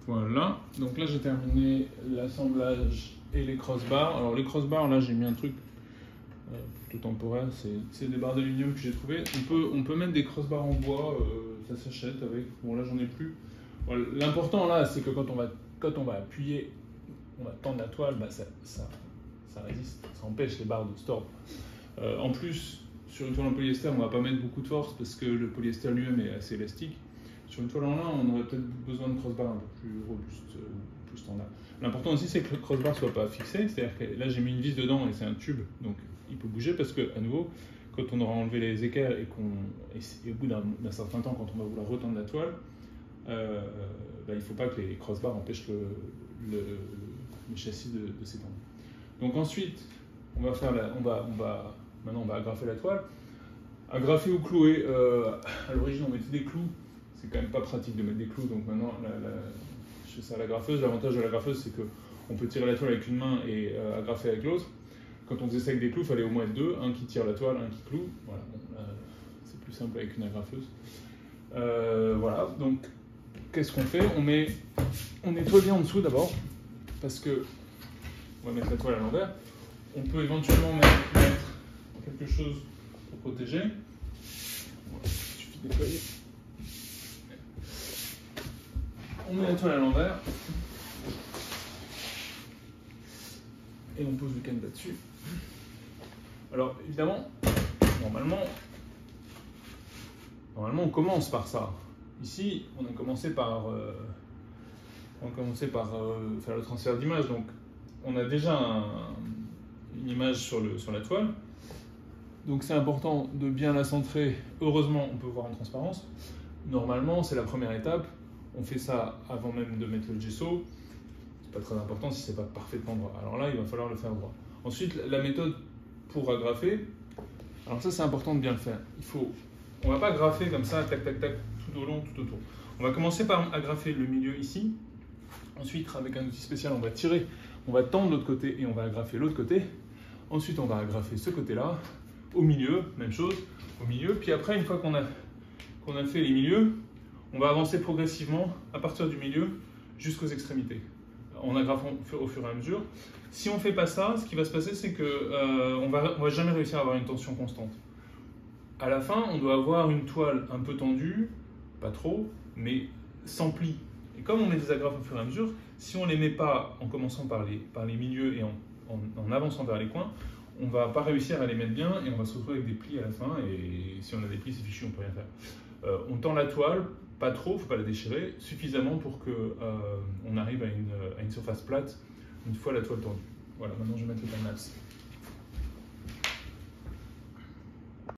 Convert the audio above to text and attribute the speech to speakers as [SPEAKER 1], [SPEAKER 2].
[SPEAKER 1] Voilà, donc là j'ai terminé l'assemblage et les crossbars. Alors les crossbars, là j'ai mis un truc plutôt temporaire, c'est des barres d'aluminium que j'ai trouvé. On peut mettre des crossbars en bois, ça s'achète avec. Bon là j'en ai plus. Voilà, l'important là c'est que quand on va appuyer, on va tendre la toile, bah, ça résiste, ça empêche les barres de se tordre. En plus, sur une toile en polyester, on ne va pas mettre beaucoup de force parce que le polyester lui-même est assez élastique. Sur une toile en lin, on aurait peut-être besoin de crossbars un peu plus robustes, plus standard. L'important aussi, c'est que le crossbar ne soit pas fixé, c'est-à-dire que là j'ai mis une vis dedans et c'est un tube, donc il peut bouger parce que, à nouveau, quand on aura enlevé les équerres et au bout d'un certain temps, quand on va vouloir retendre la toile, il ne faut pas que les crossbars empêchent le châssis de s'étendre. Donc ensuite, maintenant on va agrafer la toile. Agrafer ou clouer, à l'origine on mettait des clous, c'est quand même pas pratique de mettre des clous, donc maintenant je fais ça à l'agrafeuse. L'avantage de l'agrafeuse c'est qu'on peut tirer la toile avec une main et agrafer avec l'autre. Quand on faisait ça avec des clous, il fallait au moins être deux, un qui tire la toile, un qui cloue. Voilà, bon, c'est plus simple avec une agrafeuse. Voilà, donc qu'est-ce qu'on fait? On nettoie bien en dessous d'abord, parce que on va mettre la toile à l'envers. On peut éventuellement mettre quelque chose pour protéger. Voilà, il suffit de nettoyer. On met la toile à l'envers. Et on pose le canevas dessus. Alors évidemment, normalement on commence par ça. Ici, on a commencé par faire le transfert d'image. Donc on a déjà une image sur la toile. Donc c'est important de bien la centrer. Heureusement, on peut voir en transparence. Normalement, c'est la première étape. On fait ça avant même de mettre le gesso. C'est pas très important si c'est pas parfaitement droit. Alors là, il va falloir le faire droit. Ensuite, la méthode pour agrafer. Alors ça, c'est important de bien le faire. On va pas grafer comme ça, tac, tac, tac, tout au long, tout autour. On va commencer par agrafer le milieu ici. Ensuite, avec un outil spécial, on va tirer, on va tendre l'autre côté et on va agrafer l'autre côté. Ensuite, on va agrafer ce côté-là. Au milieu, même chose, au milieu. Puis après, une fois qu'on a fait les milieux, on va avancer progressivement à partir du milieu jusqu'aux extrémités, en agrafant au fur et à mesure. Si on ne fait pas ça, ce qui va se passer, c'est qu'on va jamais réussir à avoir une tension constante. À la fin, on doit avoir une toile un peu tendue, pas trop, mais sans plis. Et comme on met des agrafes au fur et à mesure, si on ne les met pas en commençant par les milieux et en avançant vers les coins, on ne va pas réussir à les mettre bien et on va se retrouver avec des plis à la fin. Et si on a des plis, c'est fichu, on ne peut rien faire. On tend la toile, pas trop, il ne faut pas la déchirer, suffisamment pour qu'on arrive à une surface plate une fois la toile tendue. Voilà, maintenant je vais mettre le timelapse.